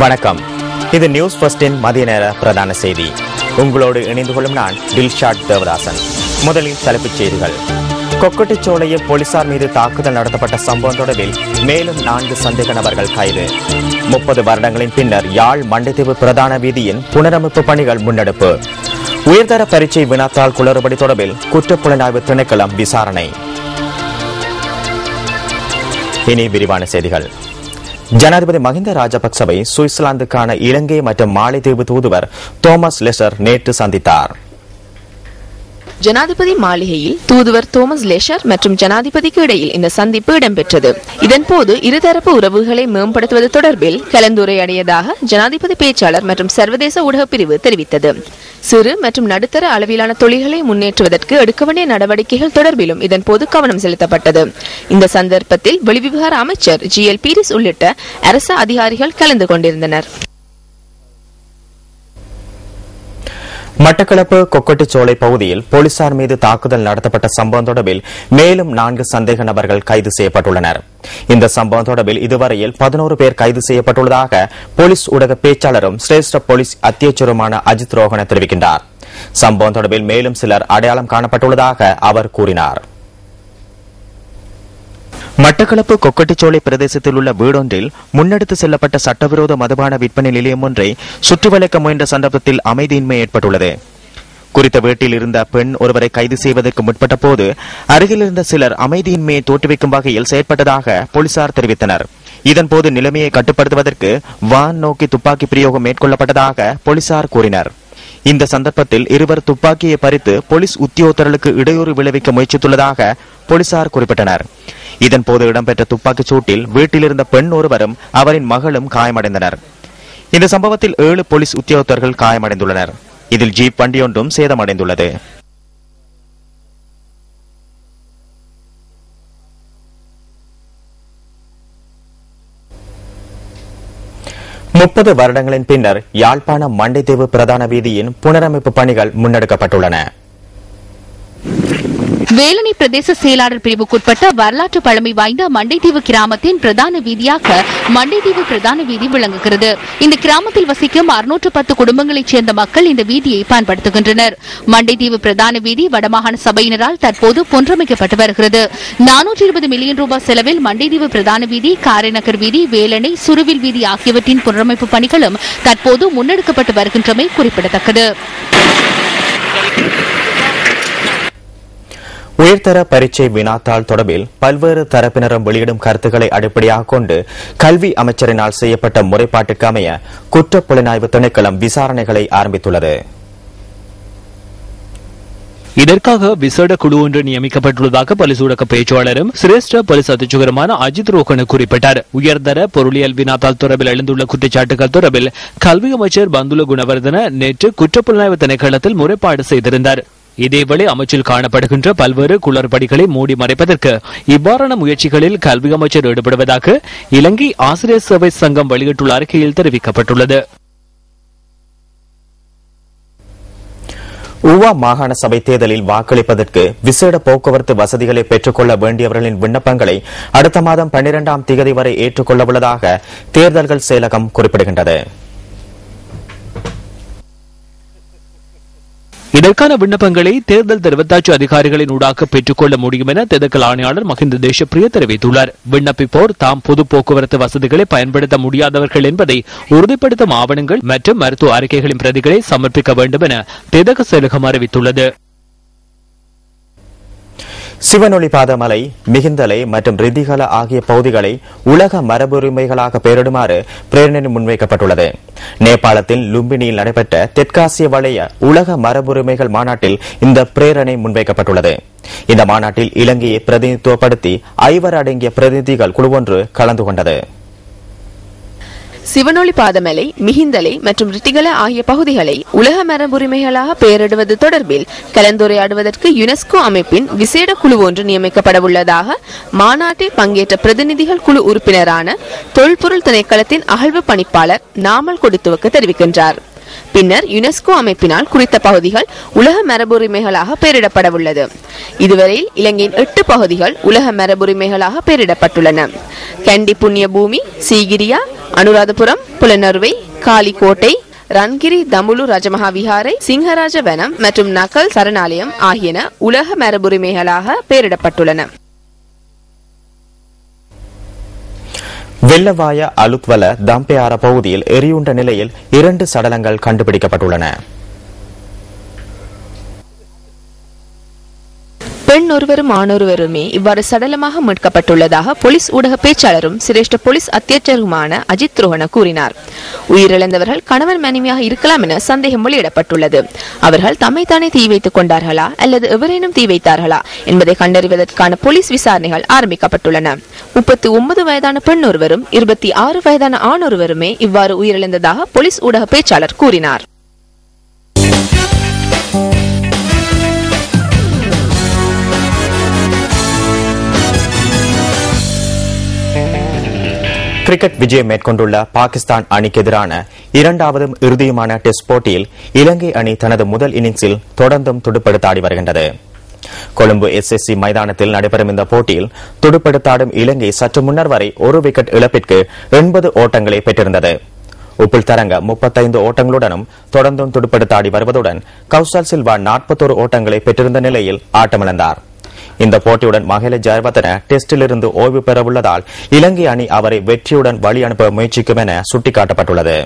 வணக்கம். இது நியூஸ் ஃபர்ஸ்டின் மதிய நேர பிரதான செய்தி. உங்களோடு இணைந்து கொள்ளும் நான் டில்ஷாட் தேவதாசன். முதலில் தலைப்புச் செய்திகள். கொக்கட்டிச்சோலையில் போலீசார் மீது தாக்குதல் நடத்தப்பட்ட சம்பவம் தொடர்பில் மேலும் 4 சந்தேக நபர்கள் கைது. 30 வருடங்களின் பின்னர் யாழ் மண்டைத்தீவு பிரதான வீதியின் புனரமைப்பு பணிகள் முன்னெடுப்பு. உயர்தர பரீட்சை வினாத்தாள் குளறுபடி தொடர்பில் குற்றப்புலனாய்வு திணைக்களம் விசாரணை. இனி விரிவான செய்திகள். ஜனாதிபதி மஹிந்த ராஜபக்சவை சுவிட்சர்லாந்துக்கான இலங்கை மற்றும் மாலைதீவு தூதுவர் தோமஸ் லெஷர் நேற்று சந்தித்தார். ஜனாதிபதி மாளிகையில் தூதுவர் தோமஸ் லெஷர் மற்றும் ஜனாதிபதிக்கு இடையில் இந்த சந்திப்பு இடம்பெற்றது. இதன்போது இருதரப்பு உறவுகளை மேம்படுத்துவது தொடர்பில் கலந்துரையாடியதாக ஜனாதிபதி பேச்சாளர் மற்றும் சர்வதேச ஊடக பிரிவு தெரிவித்தது. சிறு மற்றும் நடுத்தர அளவிலான தொழில்களை முன்னேற்றுவதற்கு எடுக்க வேண்டிய நடவடிக்கைகள் தொடர்பிலும் இதன்போது கவனம் செலுத்தப்பட்டது. இந்த சந்தர்ப்பத்தில் வெளிவிவகார அமைச்சர் GL பீரிஸ் உள்ளிட்ட அரசு அதிகாரிகள் கலந்து கொண்டிருந்தனர். மட்டக்களப்பு கொக்கட்டிச்சோலை பகுதியில் போலீசார் மீது தாக்குதல் நடத்தப்பட்ட சம்பவம் தொடர்பில் மேலும் 4 சந்தேக நபர்கள் கைது செய்யப்பட்டுள்ளனர். இந்த சம்பவம் தொடர்பில் இதுவரையில் 11 பேர் கைது செய்யப்பட்டுள்ளதாக போலீஸ் ஊடக பேச்சாளரும் சிரேஷ்ட போலீஸ் அத்தியட்சருமான அஜித் ரோஹன தெரிவிக்கின்றார். சம்பவம் தொடர்பில் மேலும் சிலர் அடையாளம் காணப்பட்டுள்ளதாக அவர் கூறினார். மட்டக்களப்பு கொக்கட்டிச்சோலை பிரதேசத்தில் உள்ள வீடொன்றில் முன்னெடுத்து செல்லப்பட்ட சட்டவிரோத மதுபான விற்பனை நிலையம் ஒன்றை சுற்றிவளைக்க முயன்ற சந்தர்ப்பத்தில் அமைதியின்மை ஏற்பட்டுள்ளது. குறித்த வீட்டில் இருந்த பெண் ஒருவரை கைது செய்வதற்கு முற்பட்ட போது அருகில் இருந்த சிலர் அமைதியின்மையை தோற்றுவிக்கும் வகையில் செயற்பட்டதாக போலீசார் தெரிவித்தனர். இதன்போது நிலைமையை கட்டுப்படுத்துவதற்கு வான் நோக்கி துப்பாக்கி பிரயோகம் மேற்கொள்ளப்பட்டதாக போலீசார் கூறினர். இந்த சந்தர்ப்பத்தில் இருவர் துப்பாக்கியை பறித்து போலீஸ் உத்தியோகத்தர்களுக்கு இடையூறு விளைவிக்க முயற்சித்துள்ளதாக போலீசார் குறிப்பிட்டனர். இதன்போது இடம்பெற்ற துப்பாக்கிச் சூட்டில் வீட்டில் இருந்த பெண் ஒருவரும் அவரின் மகளும் காயமடைந்தனர். இந்த சம்பவத்தில் 7 போலீஸ் உத்தியோகத்தர்கள் காயமடைந்துள்ளனர். இதில் ஜீப் வண்டியொன்றும் சேதமடைந்துள்ளது. வருடங்களின் பின்னர் யாழ்ப்பாணம் மண்டைத்தீவு பிரதான வீதியின் புனரமைப்பு பணிகள் முன்னெடுக்கப்பட்டுள்ளன. வேலணை பிரதேச செயலாளர் பிரிவுக்குட்பட்ட வரலாற்று பழமை வாய்ந்த மண்டைத்தீவு கிராமத்தின் பிரதான வீதியாக மண்டைத்தீவு பிரதான வீதி விளங்குகிறது. இந்த கிராமத்தில் வசிக்கும் 610 குடும்பங்களைச் சேர்ந்த மக்கள் இந்த வீதியை பயன்படுத்துகின்றனர். மண்டைத்தீவு பிரதான வீதி வடமாகாண சபையினரால் தற்போது புனரமைக்கப்பட்டு வருகிறது. 420 மில்லியன் ரூபாய் செலவில் மண்டைத்தீவு பிரதான வீதி, காரைநகர் வீதி, வேலணை, சுருவில் வீதி ஆகியவற்றின் புனரமைப்பு பணிகளும் தற்போது முன்னெடுக்கப்பட்டு வருகின்றமை குறிப்பிடத்தக்கது. உயர்தர பரீட்சை வினாத்தாள் தொடர்பில் பல்வேறு தரப்பினரும் வெளியிடும் கருத்துக்களை அடிப்படையாக கொண்டு கல்வி அமைச்சரினால் செய்யப்பட்ட முறைப்பாட்டுக்கு அமைய குற்றப்புலனாய்வு திணைக்களம் விசாரணைகளை ஆரம்பித்துள்ளது. இதற்காக விசேட குழு ஒன்று நியமிக்கப்பட்டுள்ளதாக போலீஸ் ஊடக பேச்சாளரும் சிரேஷ்ட போலீஸ் அத்தியட்சகருமான அஜித் ரோஹன குறிப்பிட்டார். உயர்தர பொருளியல் வினாத்தாள் தொடர்பில் எழுந்துள்ள குற்றச்சாட்டுகள் தொடர்பில் கல்வி அமைச்சர் பந்துல குணவர்தன நேற்று குற்றப்புலனாய்வு திணைக்களத்தில் முறைப்பாடு செய்திருந்தார். இதேவேளை அமைச்சில் காணப்படுகின்ற பல்வேறு குளறுபடிகளை மூடி மறைப்பதற்கு இவ்வாறான முயற்சிகளில் கல்வி அமைச்சர் ஈடுபடுவதாக இலங்கை ஆசிரியர் சேவை சங்கம் வெளியிட்டுள்ள அறிக்கையில் தெரிவிக்கப்பட்டுள்ளது. ஊவா மாகாண சபை தேர்தலில் வாக்களிப்பதற்கு விசேட போக்குவரத்து வசதிகளை பெற்றுக்கொள்ள வேண்டியவர்களின் விண்ணப்பங்களை அடுத்த மாதம் 12ஆம் தேதி வரை ஏற்றுக்கொள்ள உள்ளதாக தேர்தல்கள் செயலகம் குறிப்பிடுகின்றது. இதற்கான விண்ணப்பங்களை தேர்தல் தெரிவத்தாட்சி அதிகாரிகளின் ஊடாக பெற்றுக்கொள்ள முடியும் என தேர்தல் ஆணையாளர் மஹிந்த தேசப்பிரிய தெரிவித்துள்ளார். விண்ணப்பிப்போர் தாம் பொது போக்குவரத்து வசதிகளை பயன்படுத்த முடியாதவர்கள் என்பதை உறுதிப்படுத்தும் ஆவணங்கள் மற்றும் மருத்துவ அறிக்கைகளின் பிரதிகளை சமர்ப்பிக்க வேண்டும் என தேர்தல் செயலகம் அறிவித்துள்ளது. சிவனொளிபாதமலை, மிகிந்தலை மற்றும் ரிதிகல ஆகிய பகுதிகளை உலக மரபுரிமைகளாக பெயரிடுமாறு பிரேரணை முன்வைக்கப்பட்டுள்ளது. நேபாளத்தில் லும்பினியில் நடைபெற்ற தெற்காசிய வளைய உலக மரபுரிமைகள் மாநாட்டில் இந்த பிரேரணை முன்வைக்கப்பட்டுள்ளது. இந்த மாநாட்டில் இலங்கையை பிரதிநிதித்துவப்படுத்தி 5 அடங்கிய பிரதிநிதிகள் குழு ஒன்று கலந்து கொண்டது. சிவனொளி பாதமலை, மிகிந்தலை மற்றும் ரிட்டிகல ஆகிய பகுதிகளை உலக மரபுரிமைகளாக பெயரிடுவது தொடர்பில் கலந்துரையாடுவதற்கு யுனெஸ்கோ அமைப்பின் விசேட குழு ஒன்று நியமிக்கப்பட உள்ளதாக மாநாட்டில் பங்கேற்ற பிரதிநிதிகள் குழு உறுப்பினரான தொல்பொருள் திணைக்களத்தின் அகழ்வு பணிப்பாளர் நாமல் கொடுத்துவக்கு தெரிவிக்கின்றார். பின்னர் யுனெஸ்கோ அமைப்பினால் குறித்த பகுதிகள் உலக மரபுரிமைகளாக பெயரிடப்பட உள்ளது. இதுவரையில் இலங்கையின் 8 பகுதிகள் உலக மரபுரிமைகளாக பெயரிடப்பட்டுள்ளன. கண்டி புண்ணிய பூமி, சீகிரியா, அனுராதபுரம், புலனறுவை, காலிக்கோட்டை, ரன்கிரி தமுலு ரஜமஹா விஹாரை, சிங்கராஜ வனம் மற்றும் நகல் சரணாலயம் ஆகியன உலக மரபுரிமைகளாக பெயரிடப்பட்டுள்ளன. வெள்ளவாய அலுத்வல தம்பேயார பகுதியில் எரியுண்ட நிலையில் 2 சடலங்கள் கண்டுபிடிக்கப்பட்டுள்ளன. பெண் ஒருவரும் ஆணொருவருமே இவ்வாறு சடலமாக மீட்கப்பட்டுள்ளதாக போலீஸ் ஊடக பேச்சாளரும் சிரேஷ்ட போலீஸ் அத்தியட்சருமான அஜித் ரோஹன கூறினார். உயிரிழந்தவர்கள் கணவன் மனைவியாக இருக்கலாம் என சந்தேகம் வெளியிடப்பட்டுள்ளது. அவர்கள் தம்மைத்தானே தீ வைத்துக் கொண்டார்களா அல்லது எவரேனும் தீ வைத்தார்களா என்பதை கண்டறிவதற்கான போலீஸ் விசாரணைகள் ஆரம்பிக்கப்பட்டுள்ளன. 39 வயதான பெண் ஒருவரும் 26 வயதான ஆண் ஒருவருமே இவ்வாறு உயிரிழந்ததாக போலீஸ் ஊடக பேச்சாளர் கூறினார். கிரிக்கெட் விஜயம் மேற்கொண்டுள்ள பாகிஸ்தான் அணிக்கு எதிரான 2வது இறுதியுமான டெஸ்ட் போட்டியில் இலங்கை அணி தனது முதல் இன்னிங்ஸில் தொடர்ந்தும் துடுப்படுத்தாடி வருகின்றது. கொழும்பு SSC மைதானத்தில் நடைபெறும் இந்த போட்டியில் துடுப்படுத்தாடும் இலங்கை சற்று முன்னர் வரை 1 விக்கெட் இழப்பிற்கு 80 ஓட்டங்களை பெற்றிருந்தது. உப்புல் தரங்க 35 ஓட்டங்களுடனும் தொடர்ந்தும் துடுப்படுத்தாடி வருவதுடன் கௌசல் சில்வா 41 ஓட்டங்களை பெற்றிருந்த நிலையில் ஆட்டமிழந்தார். இந்த போட்டியுடன் மஹேல ஜெயவர்தன டெஸ்டிலிருந்து ஓய்வு பெறவுள்ளதால் இலங்கை அணி அவரை வெற்றியுடன் வழி அனுப்ப முயற்சிக்கும் என சுட்டிக்காட்டப்பட்டுள்ளது.